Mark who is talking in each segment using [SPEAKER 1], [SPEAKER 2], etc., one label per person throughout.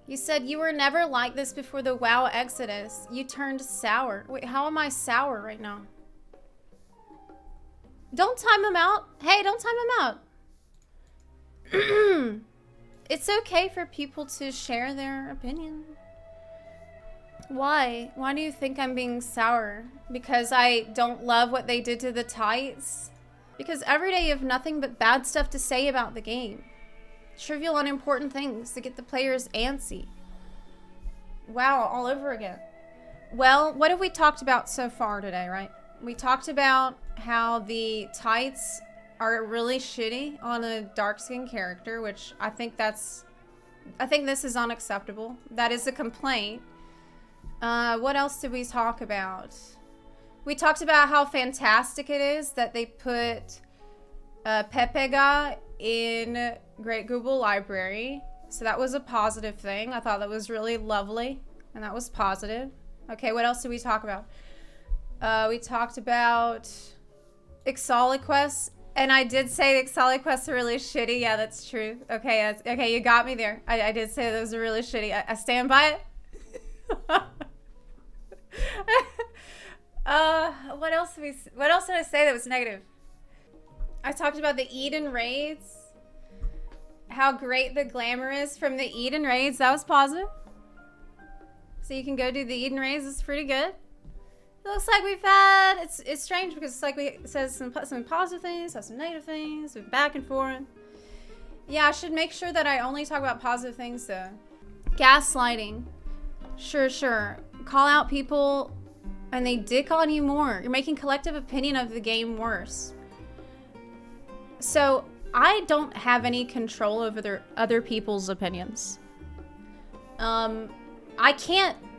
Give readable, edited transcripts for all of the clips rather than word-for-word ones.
[SPEAKER 1] You said you were never like this before the WoW exodus. You turned sour. Wait, how am I sour right now? Don't time him out. Hey, don't time him out. It's okay for people to share their opinion. Why? Why do you think I'm being sour? Because I don't love what they did to the tights? Because every day you have nothing but bad stuff to say about the game. Trivial, unimportant things to get the players antsy. Wow, all over again. Well, what have we talked about so far today, right? We talked about how the tights are really shitty on a dark-skinned character, which I think this is unacceptable. That is a complaint. What else did we talk about? We talked about how fantastic it is that they put Pepega in Great Google Library. So that was a positive thing. I thought that was really lovely, and that was positive. Okay, what else did we talk about? We talked about Exoliquests, and I did say Exoliquests are really shitty. Yeah, that's true. Okay, okay, you got me there. I did say those are really shitty. I stand by it. What else did I say that was negative? I talked about the Eden raids. How great the glamour is from the Eden raids. That was positive. So you can go do the Eden raids. It's pretty good. It looks like we've had, it's strange because it's like it says some positive things, has some negative things, we're back and forth. Yeah, I should make sure that I only talk about positive things though. Gaslighting. Sure. Call out people and they dick on you more. You're making collective opinion of the game worse. So I don't have any control over other people's opinions.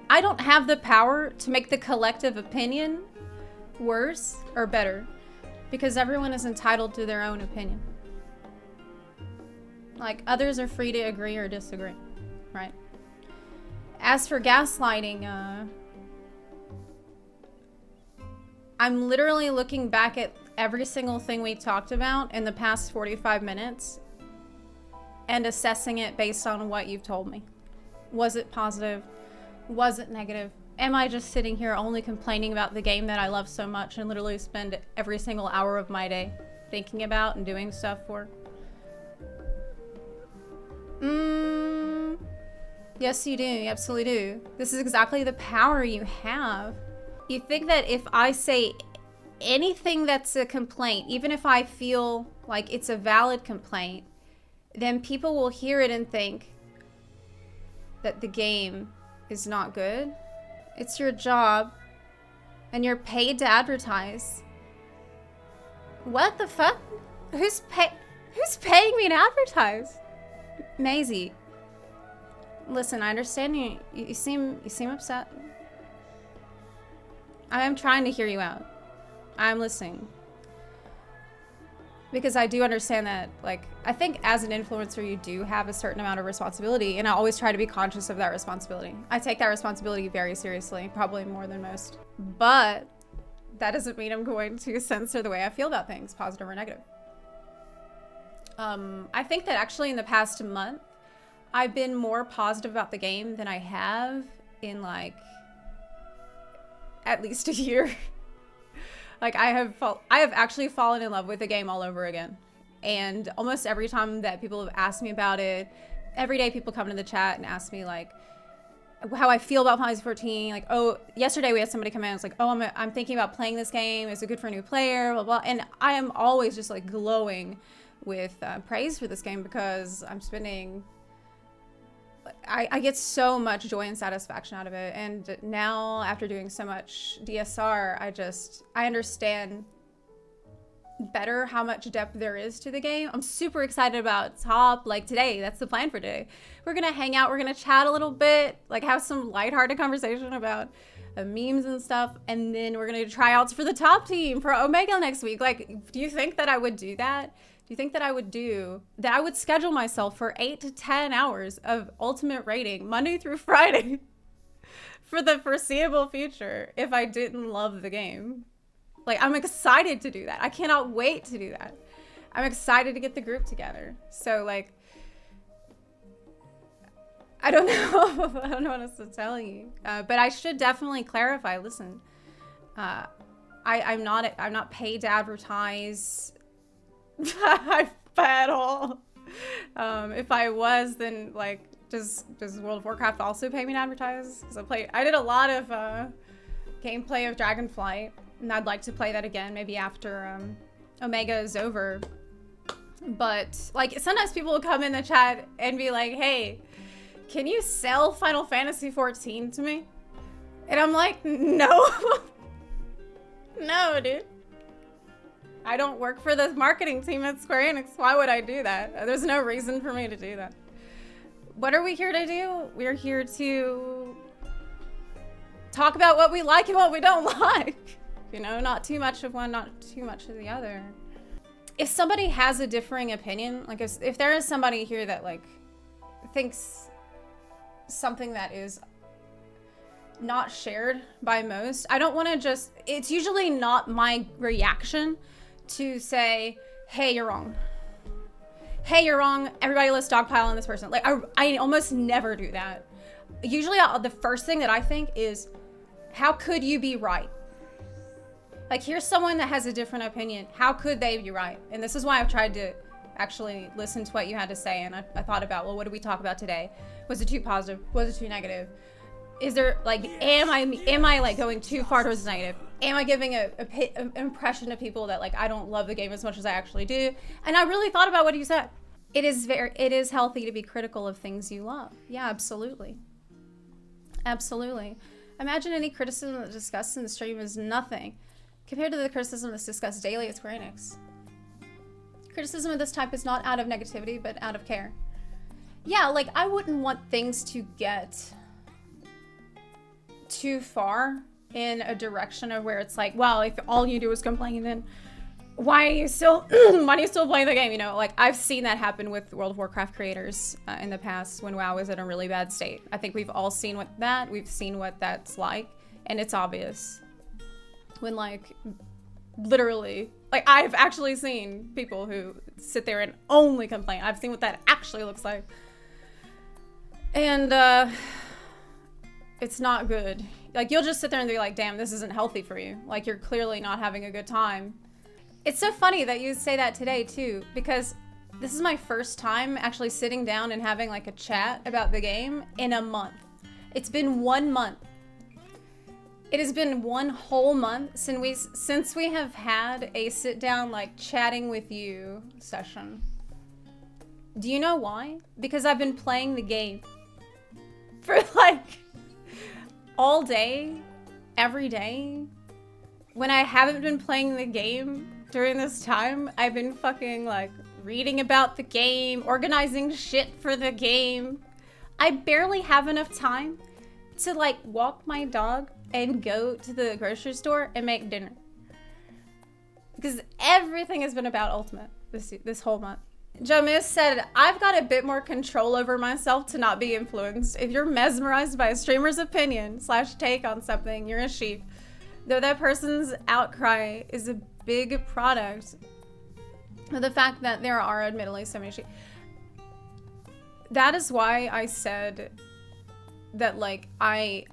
[SPEAKER 1] I don't have the power to make the collective opinion worse or better because everyone is entitled to their own opinion. Like, others are free to agree or disagree, right? As for gaslighting, I'm literally looking back at every single thing we talked about in the past 45 minutes and assessing it based on what you've told me. Was it positive? Was it negative? Am I just sitting here only complaining about the game that I love so much and literally spend every single hour of my day thinking about and doing stuff for? Yes, you do. You absolutely do. This is exactly the power you have. You think that if I say anything that's a complaint, even if I feel like it's a valid complaint, then people will hear it and think that the game is not good. It's your job and you're paid to advertise. What the fuck? Who's paying me to advertise? Maisie, listen, I understand you seem upset. I am trying to hear you out. I'm listening. Because I do understand that, like, I think as an influencer, you do have a certain amount of responsibility, and I always try to be conscious of that responsibility. I take that responsibility very seriously, probably more than most. But that doesn't mean I'm going to censor the way I feel about things, positive or negative. I think that actually in the past month, I've been more positive about the game than I have in, like, at least a year. Like, I have actually fallen in love with the game all over again. And almost every time that people have asked me about it, every day people come into the chat and ask me, like, how I feel about Final Fantasy 14. Like, oh, yesterday we had somebody come in and was like, oh, I'm thinking about playing this game. Is it good for a new player? Blah, blah. And I am always just, like, glowing with praise for this game because I'm spending... I get so much joy and satisfaction out of it, and now after doing so much DSR, I understand better how much depth there is to the game. I'm super excited about top, like today, that's the plan for today. We're gonna hang out, we're gonna chat a little bit, like have some lighthearted conversation about memes and stuff, and then we're gonna do tryouts for the top team for Omega next week. Like, do you think that I would do that? Do you think that I would schedule myself for 8 to 10 hours of ultimate rating Monday through Friday for the foreseeable future if I didn't love the game? Like, I'm excited to do that. I cannot wait to do that. I'm excited to get the group together. So, like, I don't know. I don't know what else to tell you. But I should definitely clarify. Listen, I'm not paid to advertise at all. If I was, then like, does World of Warcraft also pay me to advertise? Because I did a lot of gameplay of Dragonflight, and I'd like to play that again, maybe after Omega is over. But like, sometimes people will come in the chat and be like, "Hey, can you sell Final Fantasy XIV to me?" And I'm like, no. No, dude. I don't work for the marketing team at Square Enix. Why would I do that? There's no reason for me to do that. What are we here to do? We're here to talk about what we like and what we don't like. You know, not too much of one, not too much of the other. If somebody has a differing opinion, like if there is somebody here that like thinks something that is not shared by most, I don't want to just, it's usually not my reaction to say, hey, you're wrong. Hey, you're wrong. Everybody, let's dogpile on this person. Like, I almost never do that. Usually the first thing that I think is, how could you be right? Like, here's someone that has a different opinion. How could they be right? And this is why I've tried to actually listen to what you had to say. And I thought about, well, what did we talk about today? Was it too positive? Was it too negative? Is there, like, am I like going too far towards the negative? Am I giving an impression to people that like I don't love the game as much as I actually do? And I really thought about what you said. It is healthy to be critical of things you love. Yeah, absolutely. Absolutely. Imagine any criticism that's discussed in the stream is nothing compared to the criticism that's discussed daily at Square Enix. Criticism of this type is not out of negativity, but out of care. Yeah, like I wouldn't want things to get too far in a direction of where it's like, well, if all you do is complain, then why are you still playing the game? You know, like I've seen that happen with World of Warcraft creators in the past when WoW was in a really bad state. I think we've all seen we've seen what that's like, and it's obvious when like literally, like I've actually seen people who sit there and only complain. I've seen what that actually looks like, and it's not good. Like you'll just sit there and be like, damn, this isn't healthy for you. Like you're clearly not having a good time. It's so funny that you say that today too, because this is my first time actually sitting down and having like a chat about the game in a month. It's been 1 month. It has been one whole month since we have had a sit down like chatting with you session. Do you know why? Because I've been playing the game for like all day, every day. When I haven't been playing the game during this time, I've been fucking like reading about the game, organizing shit for the game. I barely have enough time to like walk my dog and go to the grocery store and make dinner. Because everything has been about Ultimate this whole month. Jamis said, I've got a bit more control over myself to not be influenced. If you're mesmerized by a streamer's opinion / take on something, you're a sheep. Though that person's outcry is a big product of the fact that there are admittedly so many sheep. That is why I said that like I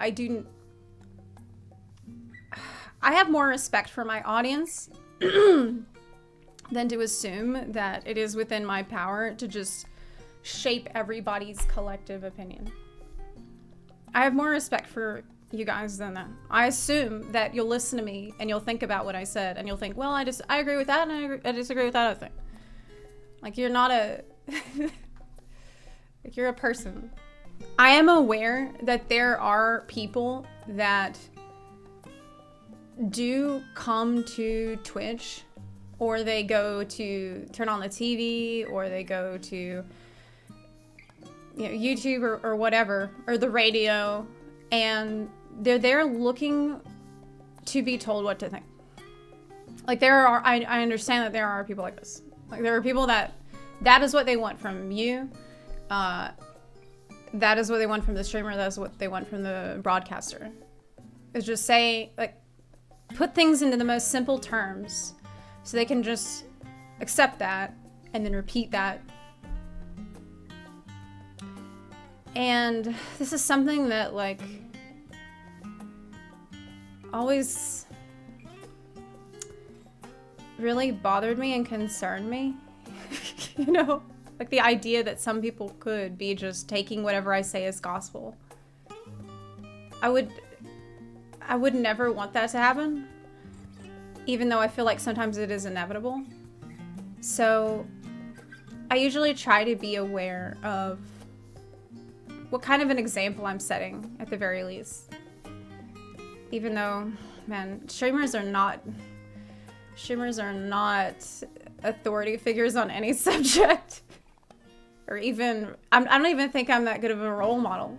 [SPEAKER 1] have more respect for my audience than to assume that it is within my power to just shape everybody's collective opinion. I have more respect for you guys than that. I assume that you'll listen to me and you'll think about what I said and you'll think, well, I agree with that and I disagree with that other thing. Like you're not like you're a person. I am aware that there are people that do come to Twitch, or they go to turn on the TV, or they go to, you know, YouTube or whatever, or the radio, and they're there looking to be told what to think. Like I understand that there are people like this. Like there are people that is what they want from you. That is what they want from the streamer. That is what they want from the broadcaster. Is just say, like, put things into the most simple terms so they can just accept that and then repeat that And this is something that, like, always really bothered me and concerned me. You know, like the idea that some people could be just taking whatever I say as gospel. I would never want that to happen, even though I feel like sometimes it is inevitable. So I usually try to be aware of what kind of an example I'm setting, at the very least. Even though, man, streamers are not authority figures on any subject. Or even, I don't even think I'm that good of a role model.